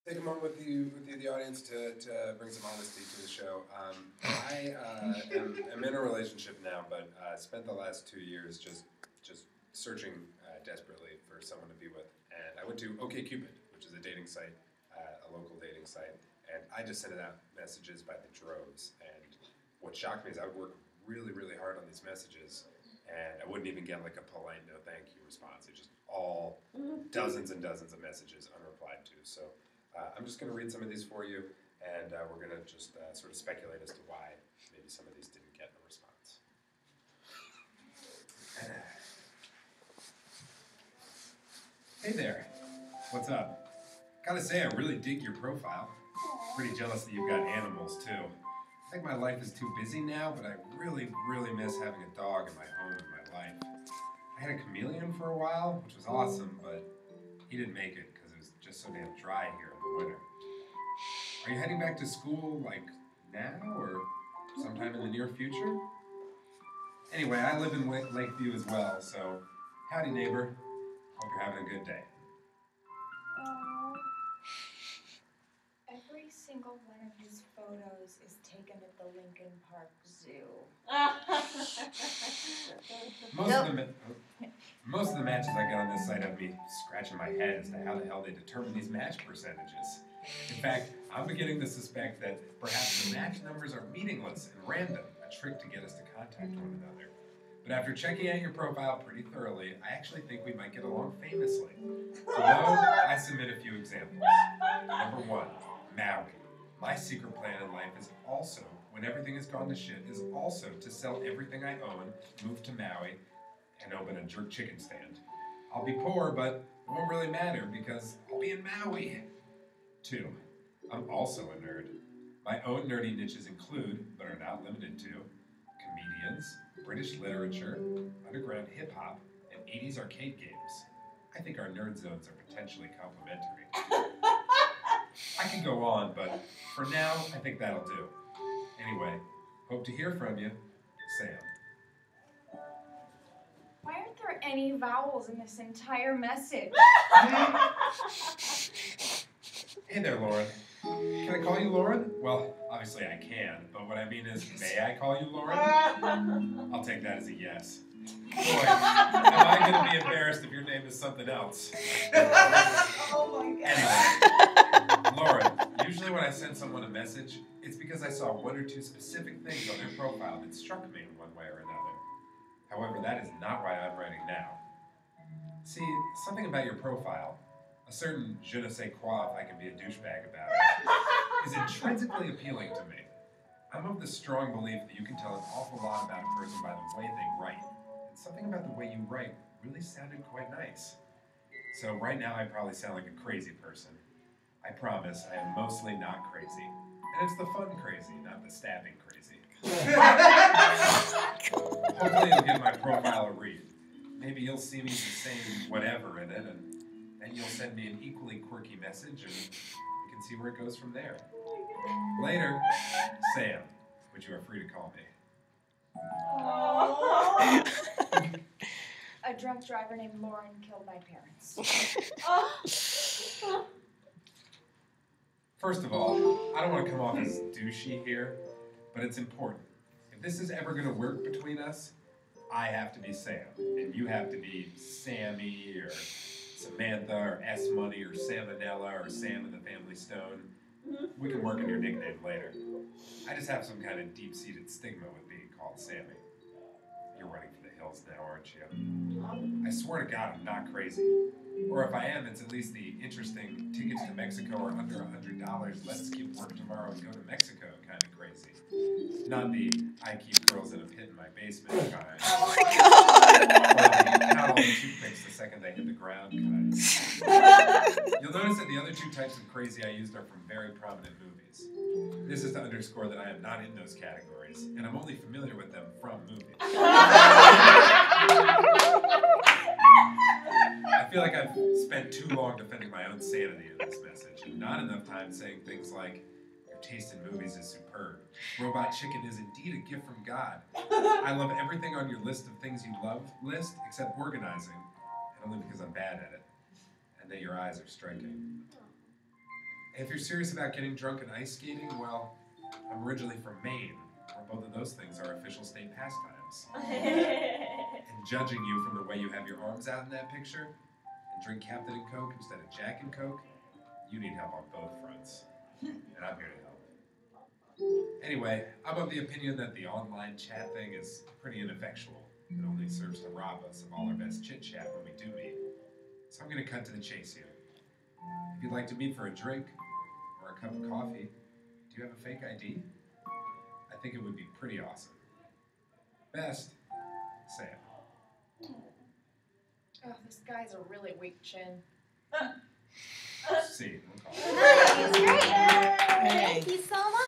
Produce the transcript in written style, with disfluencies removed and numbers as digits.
Take a moment with the audience to bring some honesty to the show. I'm in a relationship now, but spent the last 2 years just searching desperately for someone to be with. And I went to okcupid, which is a dating site, a local dating site, and I just sent out messages by the droves. And what shocked me is I would work really hard on these messages, and I wouldn't even get like a polite no thank you response. It just all dozens and dozens of messages unreplied to. So. I'm just going to read some of these for you, and we're going to just sort of speculate as to why maybe some of these didn't get a response. Hey there, what's up? Gotta say, I really dig your profile. Pretty jealous that you've got animals, too. I think my life is too busy now, but I really miss having a dog in my home and my life. I had a chameleon for a while, which was awesome, but he didn't make it because it was just so damn dry here in the winter. Are you heading back to school, like, now, or sometime in the near future? Anyway, I live in Lakeview as well, so howdy, neighbor. Hope you're having a good day. Every single one of his photos is taken at the Lincoln Park Zoo. Most of the matches I get on this site have me scratching my head as to how the hell they determine these match percentages. In fact, I'm beginning to suspect that perhaps the match numbers are meaningless and random, a trick to get us to contact one another. But after checking out your profile pretty thoroughly, I actually think we might get along famously. Below, I submit a few examples. Number 1, Maui. My secret plan in life is also, when everything has gone to shit, is also to sell everything I own, move to Maui, and open a jerk chicken stand. I'll be poor, but it won't really matter because I'll be in Maui. 2, I'm also a nerd. My own nerdy niches include, but are not limited to, comedians, British literature, underground hip-hop, and 80s arcade games. I think our nerd zones are potentially complementary. I could go on, but for now, I think that'll do. Anyway, hope to hear from you, Sam. Why aren't there any vowels in this entire message? Hey there, Lauren. Can I call you Lauren? Well, obviously I can, but what I mean is, may I call you Lauren? I'll take that as a yes. Boy, am I going to be embarrassed if your name is something else. Oh my god. Anyway, Lauren, usually when I send someone a message, it's because I saw one or two specific things on their profile that struck me in one way or another. However, that is not why I'm writing now. See, something about your profile, a certain je ne sais quoi, if I can be a douchebag about it, is intrinsically appealing to me. I'm of the strong belief that you can tell an awful lot about a person by the way they write. And something about the way you write really sounded quite nice. So right now I probably sound like a crazy person. I promise I am mostly not crazy. And it's the fun crazy, not the stabbing crazy. Hopefully you'll give my profile a read. Maybe you'll see me just saying whatever in it, and you'll send me an equally quirky message, and we can see where it goes from there. Later, Sam, which you are free to call me. A drunk driver named Lauren killed my parents. First of all, I don't want to come off as douchey here, but it's important. If this is ever going to work between us, I have to be Sam, and you have to be Sammy, or Samantha, or S-Money, or Salmonella, or Sam in the Family Stone. We can work on your nickname later. I just have some kind of deep-seated stigma with being called Sammy. You're running for the hills now, aren't you? I swear to God I'm not crazy. Or if I am, it's at least the interesting tickets to Mexico are under $100, let's skip work tomorrow and go to Mexico kind of crazy. Not the I keep girls in a pit in my basement kind. Oh my god! Or the count all the toothpicks the second they hit the ground kind. You'll notice that the other two types of crazy I used are from very prominent movies. This is to underscore that I am not in those categories, and I'm only familiar with them from movies. I feel like I've spent too long defending my own sanity in this message, and not enough time saying things like, your taste in movies is superb. Robot Chicken is indeed a gift from God. I love everything on your list of things you love list, except organizing, and only because I'm bad at it. And that your eyes are striking. If you're serious about getting drunk and ice skating, well, I'm originally from Maine, where both of those things are official state pastimes. And judging you from the way you have your arms out in that picture and drink Captain and Coke instead of Jack and Coke, you need help on both fronts. And I'm here to help. Anyway, I'm of the opinion that the online chat thing is pretty ineffectual. It only serves to rob us of all our best chit-chat when we do meet. So I'm going to cut to the chase here. If you'd like to meet for a drink or a cup of coffee, do you have a fake ID? I think it would be pretty awesome. Best, Sam. Oh, this guy's a really weak chin. See, we'll call it. Nice, great. Thank you so much.